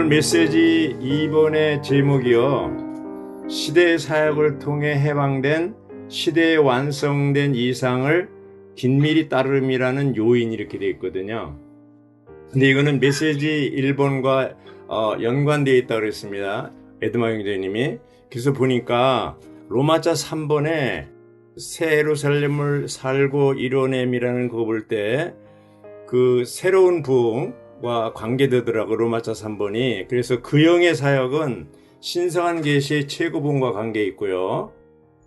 오늘 메시지 2번의 제목이요, 시대의 사역을 통해 해방된 시대에 완성된 이상을 긴밀히 따름이라는 요인이 이렇게 되어 있거든요. 근데 이거는 메시지 1번과 연관되어 있다고 그랬습니다. 에드마 형제님이. 그래서 보니까 로마자 3번에 새 예루살렘을 살고 이뤄냄이라는 거 볼 때 그 새로운 부흥과 관계되더라고, 로마자 3번이. 그래서 그 영의 사역은 신성한 계시의 최고봉과 관계 있고요.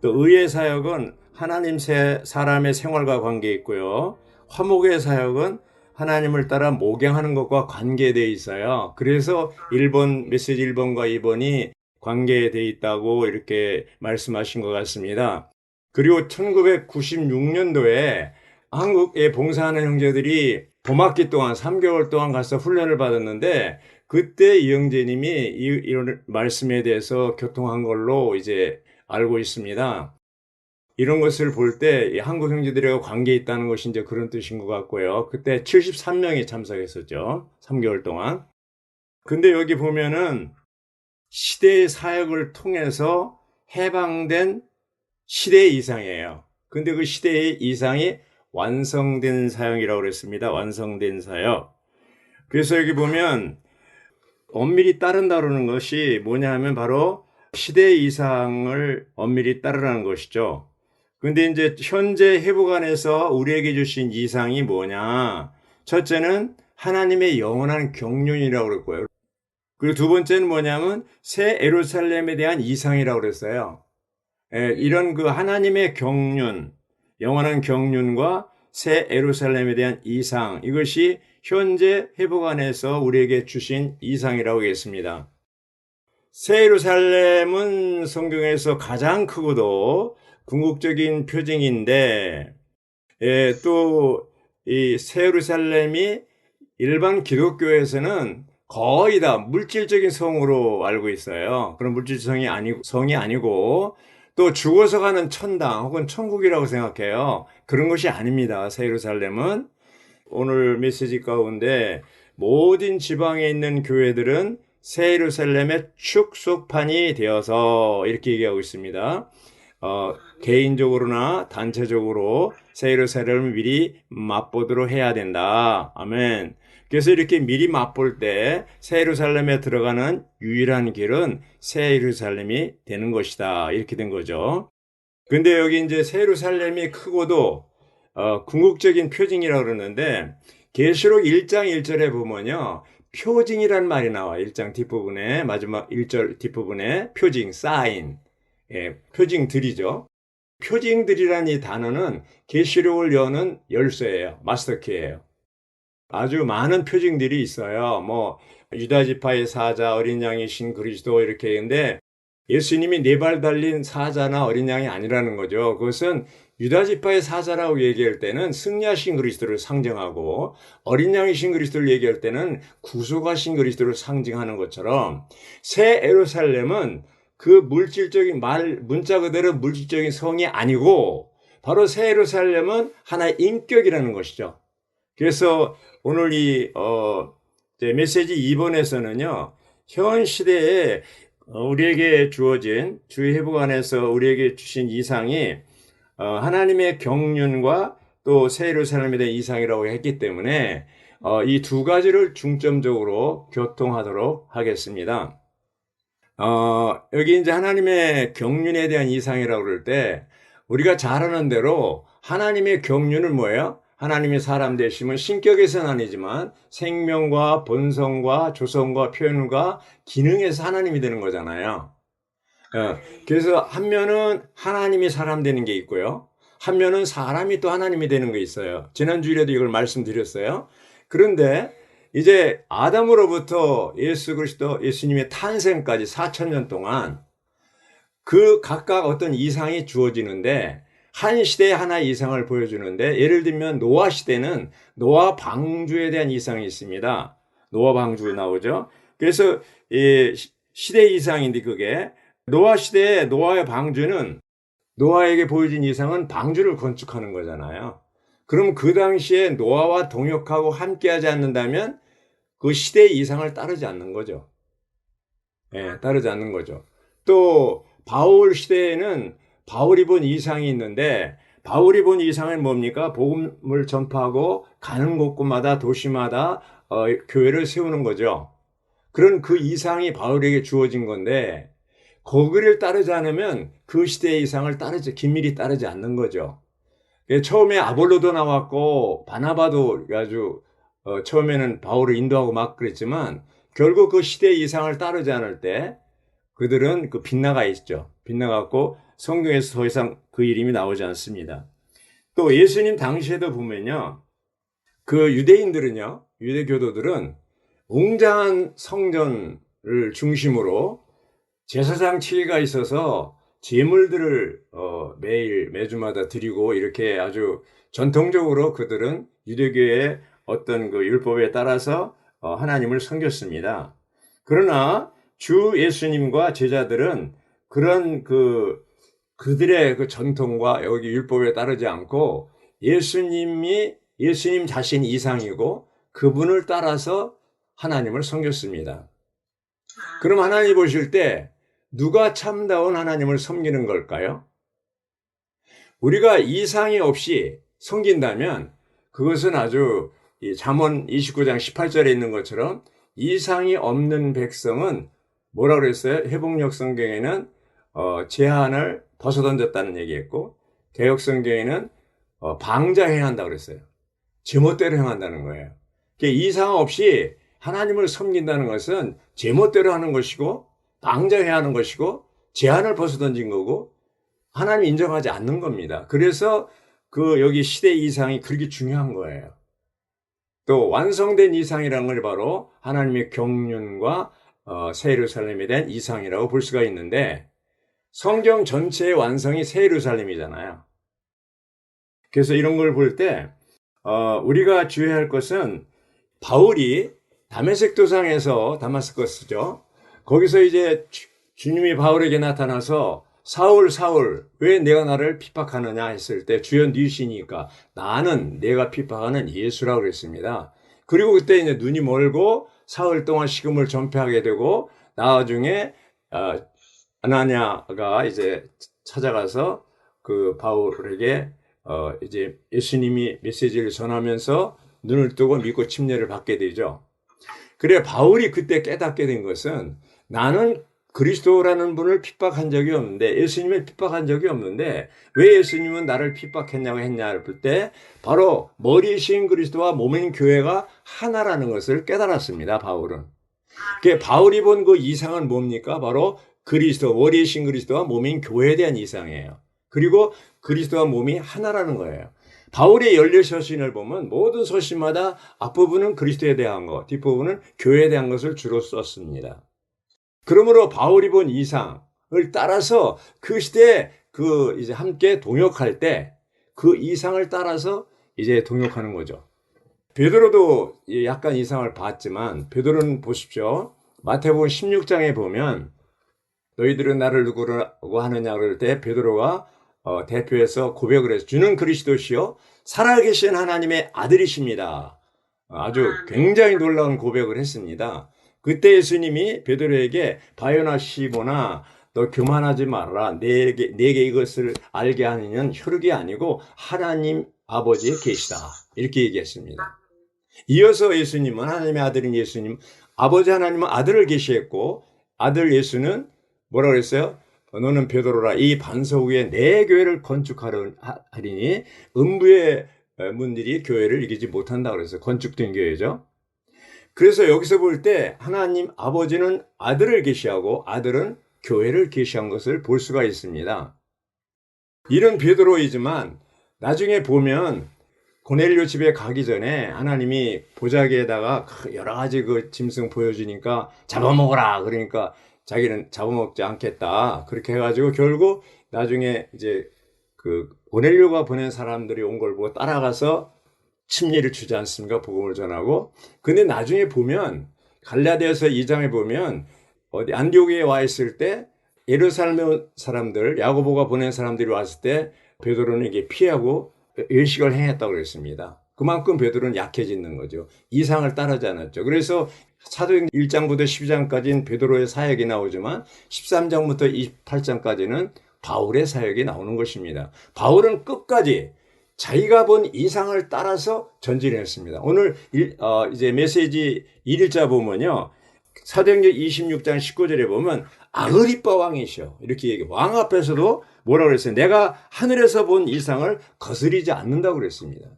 또 의의 사역은 하나님 사람의 생활과 관계 있고요. 화목의 사역은 하나님을 따라 목양하는 것과 관계되어 있어요. 그래서 1번, 메시지 1번과 2번이 관계되어 있다고 이렇게 말씀하신 것 같습니다. 그리고 1996년도에 한국에 봉사하는 형제들이 봄학기 동안 3개월 동안 가서 훈련을 받았는데, 그때 이영재님이 이런 말씀에 대해서 교통한 걸로 이제 알고 있습니다. 이런 것을 볼 때 한국 형제들하고 관계 있다는 것이 이제 그런 뜻인 것 같고요. 그때 73명이 참석했었죠. 3개월 동안. 근데 여기 보면은 시대의 사역을 통해서 해방된 시대의 이상이에요. 근데 그 시대의 이상이 완성된 사역이라고 그랬습니다. 완성된 사역. 그래서 여기 보면 엄밀히 따른다는 것이 뭐냐 하면 바로 시대의 이상을 엄밀히 따르라는 것이죠. 근데 이제 현재 회복 안에서 우리에게 주신 이상이 뭐냐? 첫째는 하나님의 영원한 경륜이라고 그랬고요. 그리고 두 번째는 뭐냐면 새 예루살렘에 대한 이상이라고 그랬어요. 이런 그 하나님의 경륜, 영원한 경륜과 새 예루살렘에 대한 이상, 이것이 현재 회복 안에서 우리에게 주신 이상이라고 하겠습니다. 새 예루살렘은 성경에서 가장 크고도 궁극적인 표징인데, 또 이 새 예루살렘이 일반 기독교에서는 거의 다 물질적인 성으로 알고 있어요. 그런 물질성이 성이 아니고, 또 죽어서 가는 천당 혹은 천국이라고 생각해요. 그런 것이 아닙니다. 새 예루살렘은. 오늘 메시지 가운데 모든 지방에 있는 교회들은 새 예루살렘의 축소판이 되어서 이렇게 얘기하고 있습니다. 개인적으로나 단체적으로 새 예루살렘을 미리 맛보도록 해야 된다. 아멘. 그래서 이렇게 미리 맛볼 때 새 예루살렘에 들어가는 유일한 길은 새 예루살렘이 되는 것이다. 이렇게 된 거죠. 근데 여기 이제 새 예루살렘이 크고도 궁극적인 표징이라고 그러는데, 계시록 1장 1절에 보면요, 표징이란 말이 나와요. 1장 뒷부분에, 마지막 1절 뒷부분에 표징, 사인, 표징들이죠. 표징들이라는 이 단어는 계시록을 여는 열쇠예요. 마스터키예요. 아주 많은 표징들이 있어요. 뭐 유다 지파의 사자, 어린 양이신 그리스도, 이렇게 했는데 예수님이 네 발 달린 사자나 어린 양이 아니라는 거죠. 그것은 유다 지파의 사자라고 얘기할 때는 승리하신 그리스도를 상징하고, 어린 양이신 그리스도를 얘기할 때는 구속하신 그리스도를 상징하는 것처럼, 새 예루살렘은 그 물질적인 문자 그대로 물질적인 성이 아니고, 바로 새 예루살렘은 하나의 인격이라는 것이죠. 그래서 오늘 이 메시지 2번에서는요, 현 시대에 우리에게 주어진 주의 회복 안에서 우리에게 주신 이상이 하나님의 경륜과 또 새 예루살렘에 대한 이상이라고 했기 때문에 이 두 가지를 중점적으로 교통하도록 하겠습니다. 여기 이제 하나님의 경륜에 대한 이상이라고 그럴 때, 우리가 잘 아는 대로 하나님의 경륜은 뭐예요? 하나님이 사람 되심은 신격에서는 아니지만 생명과 본성과 조성과 표현과 기능에서 하나님이 되는 거잖아요. 그래서 한 면은 하나님이 사람 되는 게 있고요, 한 면은 사람이 또 하나님이 되는 게 있어요. 지난주에도 이걸 말씀드렸어요. 그런데 이제 아담으로부터 예수 그리스도, 예수님의 탄생까지 4,000년 동안 그 각각 어떤 이상이 주어지는데, 한 시대에 하나의 이상을 보여주는데, 예를 들면 노아 시대는 노아 방주에 대한 이상이 있습니다. 노아 방주 나오죠. 그래서 이 시대 이상인데, 그게 노아 시대에 노아의 방주는, 노아에게 보여진 이상은 방주를 건축하는 거잖아요. 그럼 그 당시에 노아와 동역하고 함께하지 않는다면 그 시대의 이상을 따르지 않는 거죠. 예, 따르지 않는 거죠. 또 바울 시대에는 바울이 본 이상이 있는데 바울이 본 이상은 뭡니까? 복음을 전파하고 가는 곳곳마다 도시마다 교회를 세우는 거죠. 그런 그 이상이 바울에게 주어진 건데 거기를 따르지 않으면 그 시대의 이상을 긴밀히 따르지 않는 거죠. 처음에 아볼로도 나왔고 바나바도 아주 처음에는 바울을 인도하고 막 그랬지만 결국 그 시대의 이상을 따르지 않을 때 그들은 그 빗나가 있죠. 빗나갔고 성경에서 더 이상 그 이름이 나오지 않습니다. 또 예수님 당시에도 보면요. 그 유대인들은요. 유대교도들은 웅장한 성전을 중심으로 제사장 치기가 있어서 제물들을 매주마다 드리고 이렇게 아주 전통적으로 그들은 유대교의 어떤 그 율법에 따라서 하나님을 섬겼습니다. 그러나 주 예수님과 제자들은 그런 그들의 그 전통과 여기 율법에 따르지 않고 예수님 자신 이상이고 그분을 따라서 하나님을 섬겼습니다. 그럼 하나님 보실 때 누가 참다운 하나님을 섬기는 걸까요? 우리가 이상이 없이 섬긴다면 그것은 아주 잠언 29장 18절에 있는 것처럼 이상이 없는 백성은 뭐라고 그랬어요? 회복력 성경에는 제한을 벗어던졌다는 얘기했고 개역 성경에는 방자해야 한다고 그랬어요. 제멋대로 행한다는 거예요. 이상 없이 하나님을 섬긴다는 것은 제멋대로 하는 것이고 방자해야 하는 것이고 제한을 벗어던진 거고 하나님 인정하지 않는 겁니다. 그래서 여기 시대 이상이 그렇게 중요한 거예요. 또 완성된 이상이라는 걸 바로 하나님의 경륜과 새 예루살렘에 대한 이상이라고 볼 수가 있는데 성경 전체의 완성이 새 예루살렘이잖아요. 그래서 이런 걸 볼 때 우리가 주의해야 할 것은 바울이 다메섹 도상에서 다마스커스죠. 거기서 이제 주님이 바울에게 나타나서 사울 사울 왜 내가 나를 핍박하느냐 했을 때 주여 니시니까 나는 내가 핍박하는 예수라고 그랬습니다. 그리고 그때 이제 눈이 멀고 사흘 동안 식음을 전폐하게 되고 나중에 아나니아가 이제 찾아가서 그 바울에게 이제 예수님이 메시지를 전하면서 눈을 뜨고 믿고 침례를 받게 되죠. 그래 바울이 그때 깨닫게 된 것은 나는 그리스도라는 분을 핍박한 적이 없는데 예수님을 핍박한 적이 없는데 왜 예수님은 나를 핍박했냐고 했냐를 볼 때 바로 머리이신 그리스도와 몸인 교회가 하나라는 것을 깨달았습니다. 바울은. 바울이 본 그 이상은 뭡니까? 바로 그리스도, 머리이신 그리스도와 몸인 교회에 대한 이상이에요. 그리고 그리스도와 몸이 하나라는 거예요. 바울의 열렬 서신을 보면 모든 서신마다 앞부분은 그리스도에 대한 것, 뒷부분은 교회에 대한 것을 주로 썼습니다. 그러므로 바울이 본 이상을 따라서 그 시대에 이제 함께 동역할 때 그 이상을 따라서 이제 동역하는 거죠. 베드로도 약간 이상을 봤지만 베드로는 보십시오. 마태복음 16장에 보면 너희들은 나를 누구라고 하느냐 그럴 때 베드로가 대표해서 고백을 해서 주는 그리스도시요 살아계신 하나님의 아들이십니다. 아주 굉장히 놀라운 고백을 했습니다. 그때 예수님이 베드로에게 바요나 시모나 너 교만하지 말아라. 내게 이것을 알게 하는 이는 혈육이 아니고 하나님 아버지의 계시다. 이렇게 얘기했습니다. 이어서 예수님은 하나님의 아들인 예수님 아버지 하나님은 아들을 계시했고 아들 예수는 뭐라고 그랬어요? 너는 베드로라 이 반석 위에 내 교회를 건축하리니 음부의 문들이 교회를 이기지 못한다 그랬어요. 건축된 교회죠. 그래서 여기서 볼 때 하나님 아버지는 아들을 계시하고 아들은 교회를 계시한 것을 볼 수가 있습니다. 이런 베드로이지만 나중에 보면 고넬료 집에 가기 전에 하나님이 보자기에다가 여러 가지 그 짐승 보여주니까 잡아먹어라 그러니까 자기는 잡아먹지 않겠다 그렇게 해가지고 결국 나중에 이제 그 고넬료가 보낸 사람들이 온 걸 보고 따라가서 침례를 주지 않습니까? 복음을 전하고. 근데 나중에 보면 갈라디아서 2장에 보면 어디 안디옥에 와 있을 때 예루살렘 사람들 야고보가 보낸 사람들이 왔을 때 베드로는 이게 피하고 외식을 행했다고 그랬습니다. 그만큼 베드로는 약해지는 거죠. 이상을 따르지 않았죠. 그래서 사도행전 1장부터 12장까지는 베드로의 사역이 나오지만 13장부터 28장까지는 바울의 사역이 나오는 것입니다. 바울은 끝까지 자기가 본 이상을 따라서 전진했습니다. 오늘 이제 메시지 1일자 보면요. 사도행전 26장 19절에 보면 아그리빠 왕이시여 이렇게 얘기해요. 왕 앞에서도 뭐라고 그랬어요? 내가 하늘에서 본 이상을 거스리지 않는다고 그랬습니다.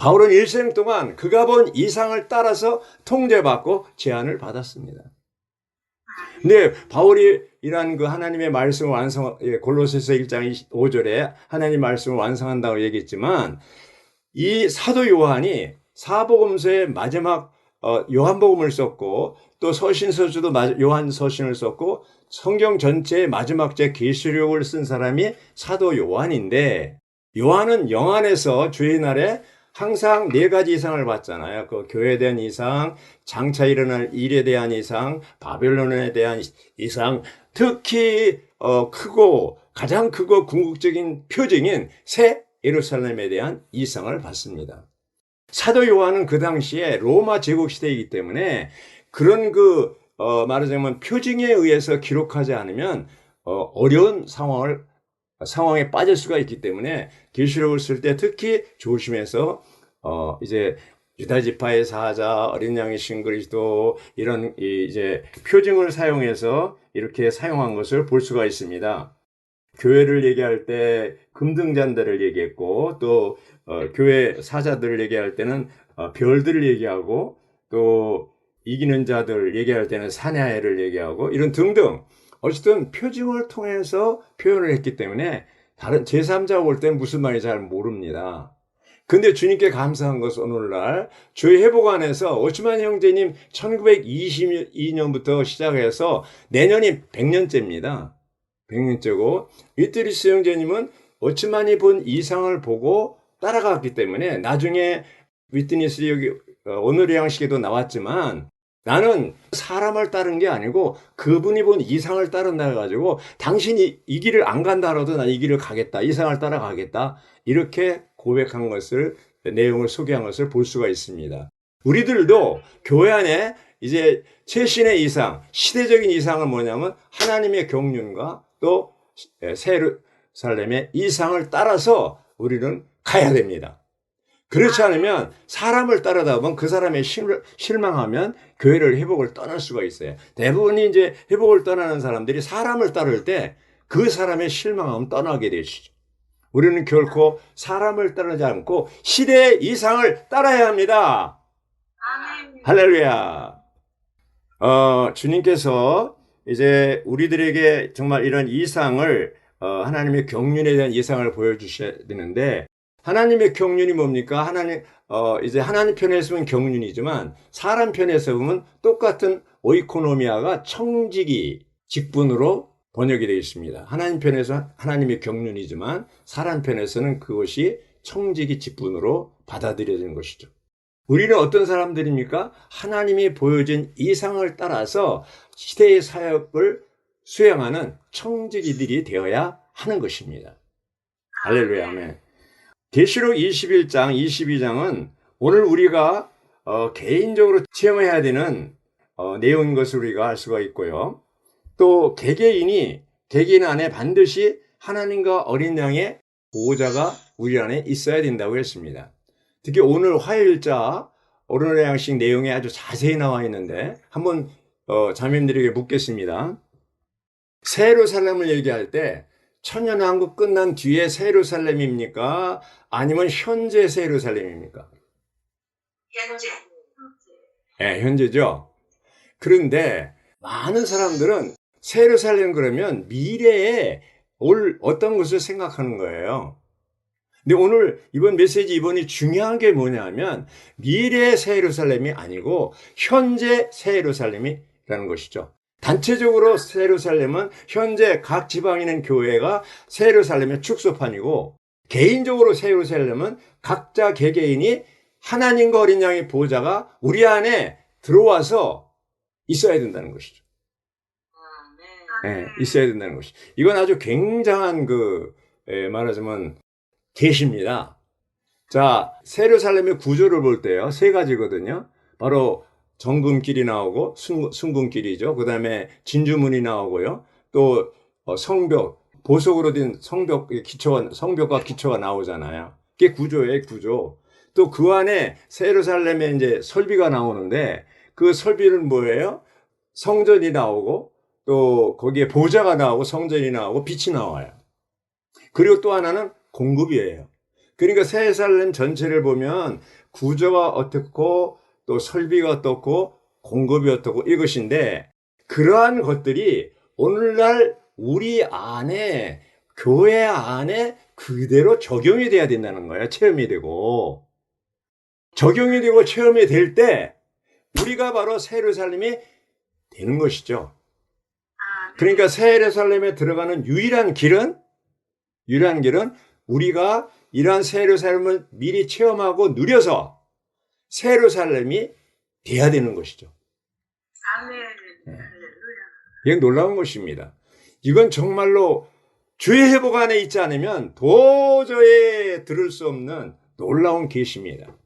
바울은 일생 동안 그가 본 이상을 따라서 통제받고 제한을 받았습니다. 근데 바울이 이런 그 하나님의 말씀을 골로새서 1장 5절에 하나님 말씀을 완성한다고 얘기했지만 이 사도 요한이 사복음서의 마지막 요한복음을 썼고 또 서신서주도 요한 서신을 썼고 성경 전체의 마지막 제 계시록을 쓴 사람이 사도 요한인데 요한은 영안에서 주의 날에 항상 4가지 이상을 봤잖아요. 그 교회에 대한 이상, 장차 일어날 일에 대한 이상, 바벨론에 대한 이상, 특히 가장 크고 궁극적인 표징인 새 예루살렘에 대한 이상을 봤습니다. 사도 요한은 그 당시에 로마 제국 시대이기 때문에 그런 말하자면 표징에 의해서 기록하지 않으면 어려운 상황에 빠질 수가 있기 때문에 계시록을 쓸 때 특히 조심해서 이제 유다 지파의 사자, 어린 양의 신그리스도 이런 이제 표징을 사용해서 이렇게 사용한 것을 볼 수가 있습니다. 교회를 얘기할 때 금등잔대를 얘기했고 또 교회 사자들을 얘기할 때는 별들을 얘기하고 또 이기는 자들 얘기할 때는 사내아이를 얘기하고 이런 등등 어쨌든 표징을 통해서 표현을 했기 때문에 다른 제3자가 올 땐 무슨 말인지 잘 모릅니다. 근데 주님께 감사한 것은 오늘날 저희 회복안에서 오츠만 형제님 1922년부터 시작해서 내년이 100년째입니다. 100년째고 위트리스 형제님은 오츠만이 본 이상을 보고 따라갔기 때문에 나중에 위트니스 여기 오늘의 양식에도 나왔지만 나는 사람을 따른 게 아니고 그분이 본 이상을 따른다 해가지고 당신이 이 길을 안 간다 하더라도 난 이 길을 가겠다. 이상을 따라가겠다. 이렇게 고백한 것을 내용을 소개한 것을 볼 수가 있습니다. 우리들도 교회 안에 이제 최신의 이상, 시대적인 이상은 뭐냐면 하나님의 경륜과 또 새 예루살렘의 이상을 따라서 우리는 가야 됩니다. 그렇지 않으면 사람을 따르다 보면 그 사람의 실망하면 교회를 회복을 떠날 수가 있어요. 대부분이 이제 회복을 떠나는 사람들이 사람을 따를 때 그 사람의 실망하면 떠나게 되시죠. 우리는 결코 사람을 따르지 않고 시대의 이상을 따라야 합니다. 아멘. 할렐루야. 주님께서 이제 우리들에게 정말 이런 이상을 하나님의 경륜에 대한 이상을 보여주셔야 되는데 하나님의 경륜이 뭡니까? 이제 하나님 편에서 보면 경륜이지만 사람 편에서 보면 똑같은 오이코노미아가 청지기 직분으로 번역이 되어 있습니다. 하나님 편에서 하나님의 경륜이지만 사람 편에서는 그것이 청지기 직분으로 받아들여지는 것이죠. 우리는 어떤 사람들입니까? 하나님이 보여준 이상을 따라서 시대의 사역을 수행하는 청지기들이 되어야 하는 것입니다. 할렐루야, 아멘. 계시록 21장, 22장은 오늘 우리가 개인적으로 체험해야 되는 내용인 것을 우리가 알 수가 있고요. 또 개개인 안에 반드시 하나님과 어린 양의 보호자가 우리 안에 있어야 된다고 했습니다. 특히 오늘 화요일자 오늘의 양식 내용에 아주 자세히 나와 있는데 한번 자매님들에게 묻겠습니다. 새 예루살렘을 얘기할 때 천년왕국 끝난 뒤에 새 예루살렘입니까? 아니면 현재 새 예루살렘입니까? 현재. 네, 현재죠. 그런데 많은 사람들은 새 예루살렘 그러면 미래에 올 어떤 것을 생각하는 거예요. 근데 오늘 이번 메시지 이번이 중요한 게 뭐냐면 미래의 새 예루살렘이 아니고 현재 새 예루살렘이라는 것이죠. 단체적으로 새 예루살렘은 현재 각 지방에 있는 교회가 새 예루살렘의 축소판이고 개인적으로 새 예루살렘은 각자 개개인이 하나님과 어린 양의 보호자가 우리 안에 들어와서 있어야 된다는 것이죠. 네, 있어야 된다는 것이죠. 이건 아주 굉장한 말하자면 계시입니다. 자, 세르살렘의 구조를 볼 때요. 세 가지거든요. 바로 정금길이 나오고 순금길이죠. 그다음에 진주문이 나오고요. 또 성벽, 보석으로 된 성벽과 기초가 나오잖아요. 그게 구조예요, 구조. 또 그 안에 세르살렘에 이제 설비가 나오는데 그 설비는 뭐예요? 성전이 나오고 또 거기에 보좌가 나오고 성전이 나오고 빛이 나와요. 그리고 또 하나는 공급이에요. 그러니까 세살렘 전체를 보면 구조가 어떻고 또 설비가 어떻고 공급이 어떻고 이것인데 그러한 것들이 오늘날 우리 안에 교회 안에 그대로 적용이 돼야 된다는 거예요. 체험이 되고 적용이 되고 체험이 될 때 우리가 바로 새 예루살렘이 되는 것이죠. 그러니까 새 예루살렘에 들어가는 유일한 길은 우리가 이러한 새 예루살렘을 미리 체험하고 누려서 새 예루살렘이 돼야 되는 것이죠. 아멘. 네. 할렐루야. 이건 놀라운 것입니다. 이건 정말로 주의 회복 안에 있지 않으면 도저히 들을 수 없는 놀라운 계시입니다. 아멘.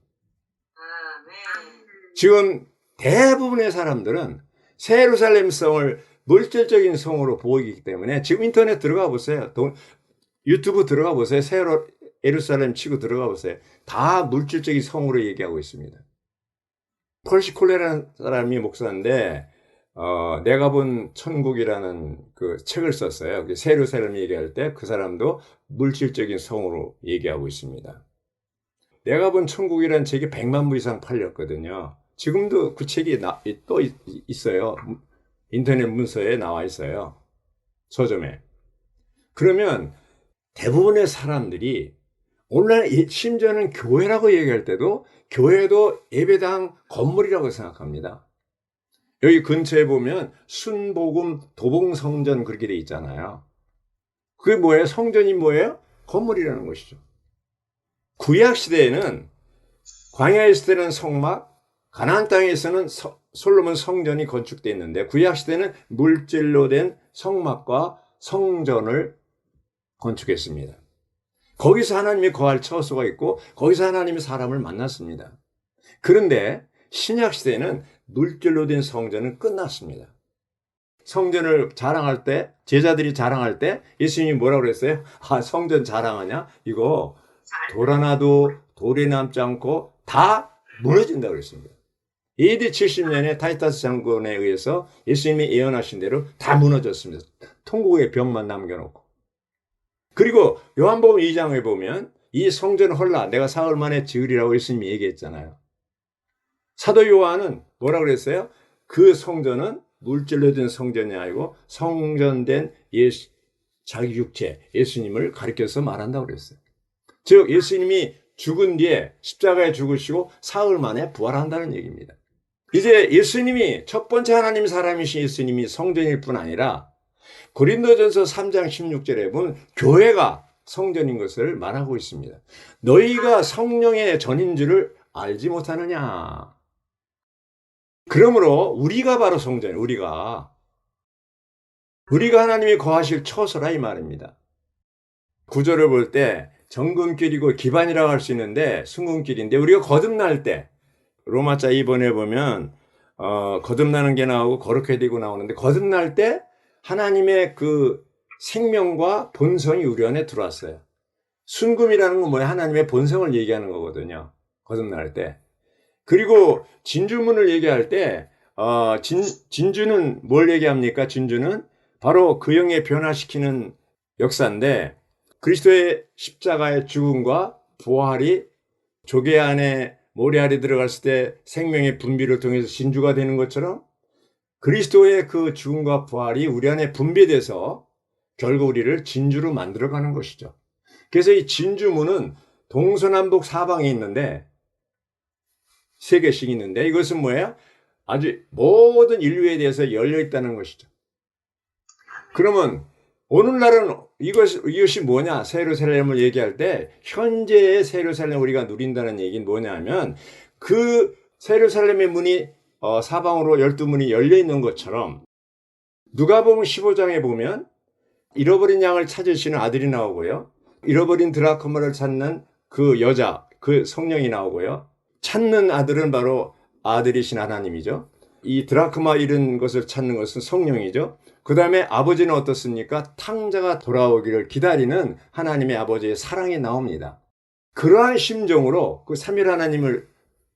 지금 대부분의 사람들은 새 예루살렘성을 물질적인 성으로 보이기 때문에 지금 인터넷 들어가 보세요. 유튜브 들어가 보세요. 새 예루살렘 치고 들어가 보세요. 다 물질적인 성으로 얘기하고 있습니다. 펄시 콜레라는 사람이 목사인데 내가 본 천국이라는 그 책을 썼어요. 새 예루살렘 얘기할 때 그 사람도 물질적인 성으로 얘기하고 있습니다. 내가 본 천국이라는 책이 100만 부 이상 팔렸거든요. 지금도 그 책이 또 있어요. 인터넷 문서에 나와 있어요. 서점에. 그러면 대부분의 사람들이 오늘날 심지어는 교회라고 얘기할 때도 교회도 예배당 건물이라고 생각합니다. 여기 근처에 보면 순복음 도봉성전 그렇게 돼 있잖아요. 그게 뭐예요? 성전이 뭐예요? 건물이라는 것이죠. 구약시대에는 광야에 있을 때는 성막, 가나안 땅에서는 솔로몬 성전이 건축되어 있는데 구약시대는 물질로 된 성막과 성전을 건축했습니다. 거기서 하나님이 거할 처소가 있고 거기서 하나님이 사람을 만났습니다. 그런데 신약시대에는 물질로 된 성전은 끝났습니다. 성전을 자랑할 때 제자들이 자랑할 때 예수님이 뭐라고 그랬어요? 성전 자랑하냐? 이거 돌 하나도 돌에 남지 않고 다 무너진다고 그랬습니다. AD 70년에 타이타스 장군에 의해서 예수님이 예언하신 대로 다 무너졌습니다. 통곡의 벽만 남겨놓고. 그리고 요한복음 2장에 보면 이 성전 헐라 내가 사흘 만에 지으리라고 예수님이 얘기했잖아요. 사도 요한은 뭐라고 그랬어요? 그 성전은 물질로 된 성전이 아니고 성전된 자기 육체 예수님을 가리켜서 말한다고 그랬어요. 즉 예수님이 죽은 뒤에 십자가에 죽으시고 사흘 만에 부활한다는 얘기입니다. 이제 예수님이 첫 번째 하나님 사람이신 예수님이 성전일 뿐 아니라 고린도전서 3장 16절에 보면 교회가 성전인 것을 말하고 있습니다. 너희가 성령의 전인 줄을 알지 못하느냐. 그러므로 우리가 바로 성전, 우리가 하나님이 거하실 처소라 이 말입니다. 구조를 볼 때 정금길이고 기반이라고 할 수 있는데 순금길인데 우리가 거듭날 때 로마자 2번에 보면 거듭나는 게 나오고 거룩해 되고 나오는데 거듭날 때 하나님의 그 생명과 본성이 우리 안에 들어왔어요. 순금이라는 건 뭐예요? 하나님의 본성을 얘기하는 거거든요. 거듭날 때. 그리고 진주문을 얘기할 때 진주는 뭘 얘기합니까? 진주는 바로 그 영에 변화시키는 역사인데 그리스도의 십자가의 죽음과 부활이 조개 안에 모래알이 들어갔을 때 생명의 분비를 통해서 진주가 되는 것처럼 그리스도의 그 죽음과 부활이 우리 안에 분비돼서 결국 우리를 진주로 만들어가는 것이죠. 그래서 이 진주문은 동서남북 사방에 있는데 3개씩 있는데 이것은 뭐예요? 아주 모든 인류에 대해서 열려 있다는 것이죠. 그러면 오늘날은 이것이 뭐냐? 새 예루살렘을 얘기할 때 현재의 새 예루살렘 우리가 누린다는 얘기는 뭐냐면 그 새 예루살렘의 문이 사방으로 12문이 열려 있는 것처럼 누가복음 15장에 보면 잃어버린 양을 찾으시는 아들이 나오고요. 잃어버린 드라크마를 찾는 그 여자 그 성령이 나오고요. 찾는 아들은 바로 아들이신 하나님이죠. 이 드라크마 이런 것을 찾는 것은 성령이죠. 그 다음에 아버지는 어떻습니까? 탕자가 돌아오기를 기다리는 하나님의 아버지의 사랑이 나옵니다. 그러한 심정으로 그 삼일 하나님을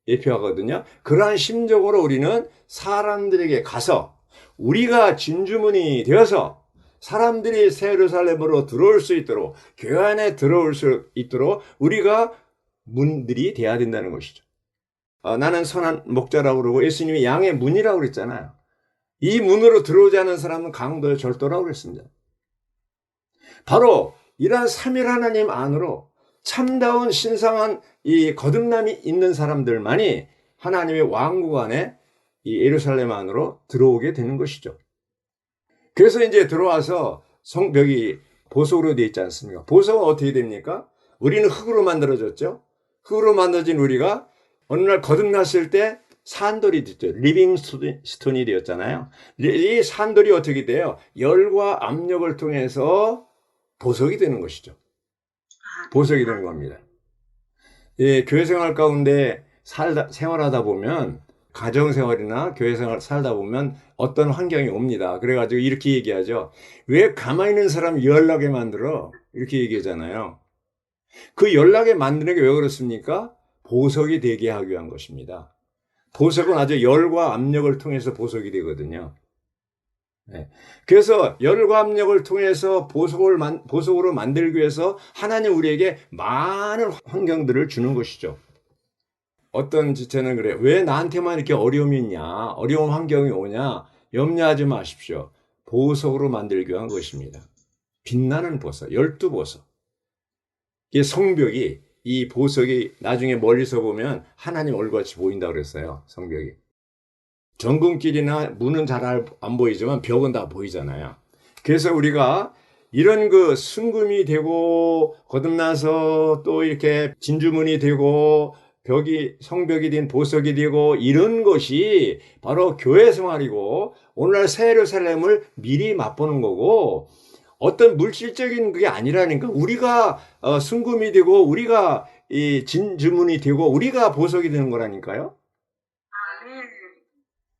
예표하거든요. 그러한 심정으로 우리는 사람들에게 가서 우리가 진주문이 되어서 사람들이 새 예루살렘으로 들어올 수 있도록, 교회 안에 들어올 수 있도록 우리가 문들이 돼야 된다는 것이죠. 나는 선한 목자라고 그러고 예수님이 양의 문이라고 그랬잖아요. 이 문으로 들어오지 않은 사람은 강도의 절도라고 그랬습니다. 바로 이러한 삼일 하나님 안으로 참다운 신성한 이 거듭남이 있는 사람들만이 하나님의 왕국 안에 이 예루살렘 안으로 들어오게 되는 것이죠. 그래서 이제 들어와서 성벽이 보석으로 되어 있지 않습니까? 보석은 어떻게 됩니까? 우리는 흙으로 만들어졌죠. 흙으로 만들어진 우리가 어느 날 거듭났을 때 산돌이 됐죠. 리빙 스톤이 되었잖아요. 이 산돌이 어떻게 돼요? 열과 압력을 통해서 보석이 되는 것이죠. 보석이 되는 겁니다. 예, 교회 생활 가운데 생활하다 보면 가정생활이나 교회생활 살다 보면 어떤 환경이 옵니다. 그래가지고 이렇게 얘기하죠. 왜 가만히 있는 사람 연락에 만들어? 이렇게 얘기하잖아요. 그 연락에 만드는 게 왜 그렇습니까? 보석이 되게 하기 위한 것입니다. 보석은 아주 열과 압력을 통해서 보석이 되거든요. 네. 그래서 열과 압력을 통해서 보석으로 만들기 위해서 하나님 우리에게 많은 환경들을 주는 것이죠. 어떤 지체는 그래요. 왜 나한테만 이렇게 어려움이 있냐? 어려운 환경이 오냐? 염려하지 마십시오. 보석으로 만들기 위한 것입니다. 빛나는 보석, 12보석. 이 성벽이, 이 보석이 나중에 멀리서 보면 하나님 얼굴같이 보인다고 그랬어요. 성벽이. 정금길이나 문은 잘 안 보이지만 벽은 다 보이잖아요. 그래서 우리가 이런 그 순금이 되고 거듭나서 또 이렇게 진주문이 되고 성벽이 된 보석이 되고 이런 것이 바로 교회 생활이고 오늘날 새 예루살렘을 미리 맛보는 거고 어떤 물질적인 그게 아니라니까 우리가 순금이 되고 우리가 이 진주문이 되고 우리가 보석이 되는 거라니까요.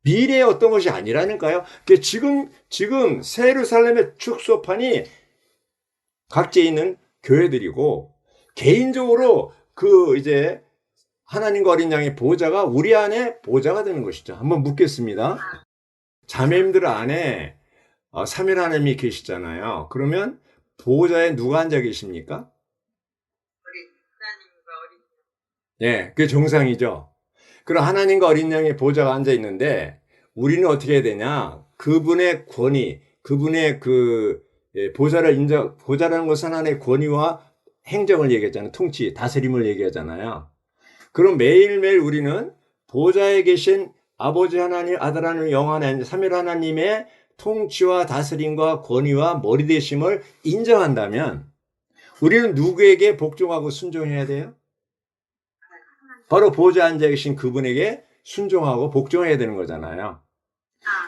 미래의 어떤 것이 아니라니까요. 지금 새 예루살렘의 축소판이 각지에 있는 교회들이고 개인적으로 이제 하나님과 어린 양의 보좌가 우리 안에 보좌가 되는 것이죠. 한번 묻겠습니다. 자매님들 안에 삼일 하나님이 계시잖아요. 그러면 보좌에 누가 앉아 계십니까? 하나님과 어린 예, 그게 정상이죠. 그럼 하나님과 어린 양의 보좌가 앉아 있는데 우리는 어떻게 해야 되냐? 그분의 권위, 그분의 보좌라는 것은 하나님의 권위와 행정을 얘기하잖아요. 통치, 다스림을 얘기하잖아요. 그럼 매일매일 우리는 보좌에 계신 아버지 하나님, 아들 하나님, 영 하나님, 삼일 하나님의 통치와 다스림과 권위와 머리 되심을 인정한다면 우리는 누구에게 복종하고 순종해야 돼요? 바로 보좌에 앉아 계신 그분에게 순종하고 복종해야 되는 거잖아요.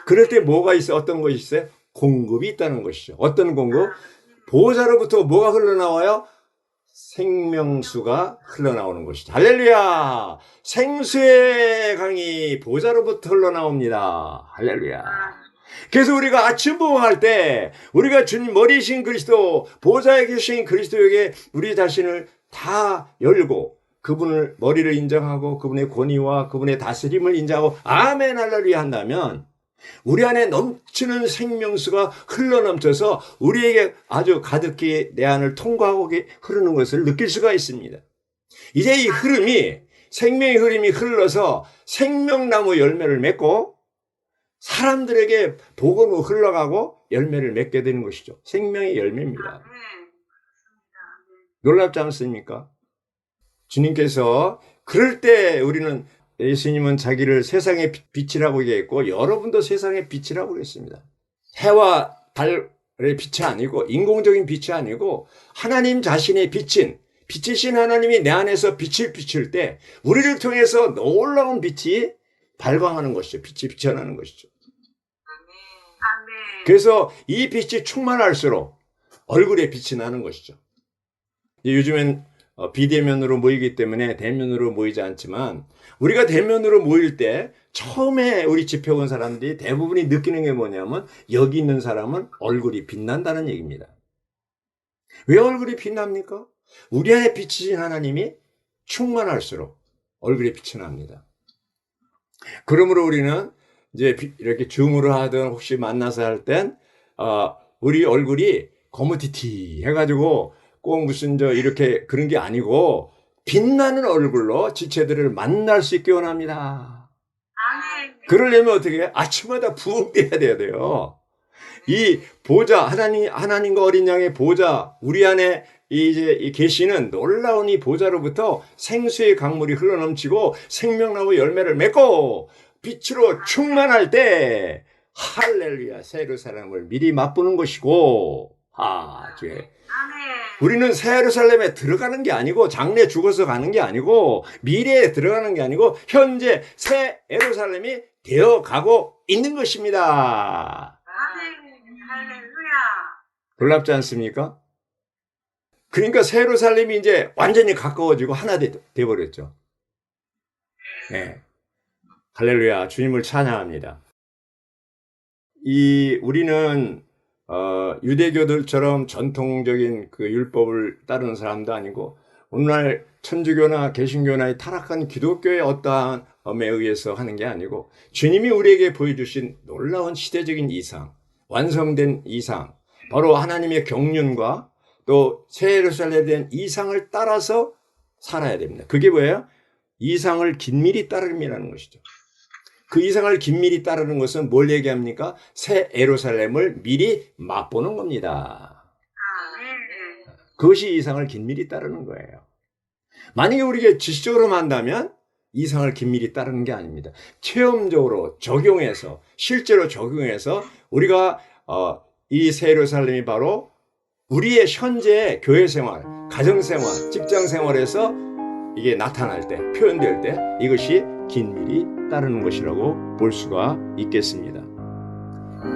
그럴 때 뭐가 있어요? 어떤 것이 있어요? 공급이 있다는 것이죠. 어떤 공급? 보좌로부터 뭐가 흘러나와요? 생명수가 흘러나오는 것이죠. 할렐루야! 생수의 강이 보좌로부터 흘러나옵니다. 할렐루야! 그래서 우리가 아침 부흥할 때 우리가 주님 머리이신 그리스도, 보좌에 계신 그리스도에게 우리 자신을 다 열고 그분을 머리를 인정하고 그분의 권위와 그분의 다스림을 인정하고 아멘 할렐루야 한다면 우리 안에 넘치는 생명수가 흘러넘쳐서 우리에게 아주 가득히 내 안을 통과하고 흐르는 것을 느낄 수가 있습니다. 이제 이 흐름이 생명의 흐름이 흘러서 생명나무 열매를 맺고 사람들에게 복음으로 흘러가고 열매를 맺게 되는 것이죠. 생명의 열매입니다. 놀랍지 않습니까? 주님께서 그럴 때 우리는 예수님은 자기를 세상의 빛이라고 얘기했고 여러분도 세상의 빛이라고 그랬습니다. 해와 달의 빛이 아니고 인공적인 빛이 아니고 하나님 자신의 빛이신 하나님이 내 안에서 빛을 비출 때 우리를 통해서 놀라운 빛이 발광하는 것이죠. 빛이 비춰나는 것이죠. 그래서 이 빛이 충만할수록 얼굴에 빛이 나는 것이죠. 요즘엔 비대면으로 모이기 때문에 대면으로 모이지 않지만 우리가 대면으로 모일 때 처음에 우리 집회 온 사람들이 대부분이 느끼는 게 뭐냐면 여기 있는 사람은 얼굴이 빛난다는 얘기입니다. 왜 얼굴이 빛납니까? 우리 안에 비치신 하나님이 충만할수록 얼굴이 빛이 납니다. 그러므로 우리는 이제 이렇게 줌으로 하든 혹시 만나서 할 땐 우리 얼굴이 거무튀튀 해가지고 꼭 무슨 이렇게 그런 게 아니고 빛나는 얼굴로 지체들을 만날 수 있게 원합니다. 아멘. 그러려면 어떻게 해? 아침마다 부흥돼야 돼요. 이 보좌, 하나님과 어린 양의 보좌, 우리 안에 이제 계시는 놀라운 이 보좌로부터 생수의 강물이 흘러넘치고 생명나무 열매를 맺고 빛으로 충만할 때 할렐루야 새 예루살렘을 미리 맛보는 것이고 주의. 아멘. 우리는 새 예루살렘에 들어가는 게 아니고 장래 죽어서 가는 게 아니고 미래에 들어가는 게 아니고 현재 새 예루살렘이 되어가고 있는 것입니다. 아멘. 할렐루야. 놀랍지 않습니까? 그러니까 새 예루살렘이 이제 완전히 가까워지고 하나 돼버렸죠. 네. 할렐루야 주님을 찬양합니다. 우리는 유대교들처럼 전통적인 그 율법을 따르는 사람도 아니고 오늘날 천주교나 개신교나 이 타락한 기독교의 어떠한 엄에 의해서 하는 게 아니고 주님이 우리에게 보여주신 놀라운 시대적인 이상, 완성된 이상, 바로 하나님의 경륜과 또 새 예루살렘에 대한 이상을 따라서 살아야 됩니다. 그게 뭐예요? 이상을 긴밀히 따름이라는 것이죠. 그 이상을 긴밀히 따르는 것은 뭘 얘기합니까? 새 예루살렘을 미리 맛보는 겁니다. 아멘. 그것이 이상을 긴밀히 따르는 거예요. 만약에 우리가 지식적으로 한다면 이상을 긴밀히 따르는 게 아닙니다. 체험적으로 적용해서 실제로 적용해서 우리가 이 새 예루살렘이 바로 우리의 현재 교회 생활, 가정 생활, 직장 생활에서 이게 나타날 때, 표현될 때 이것이 긴밀히 따르는 것이라고 볼 수가 있겠습니다.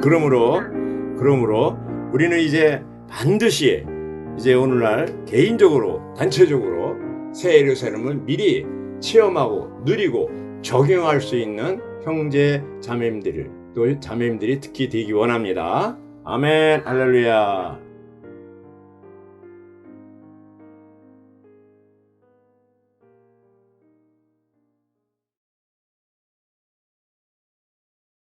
그러므로 우리는 이제 반드시 이제 오늘날 개인적으로, 단체적으로 새 예루살렘을 미리 체험하고 누리고 적용할 수 있는 형제 자매님들이 특히 되기 원합니다. 아멘, 할렐루야.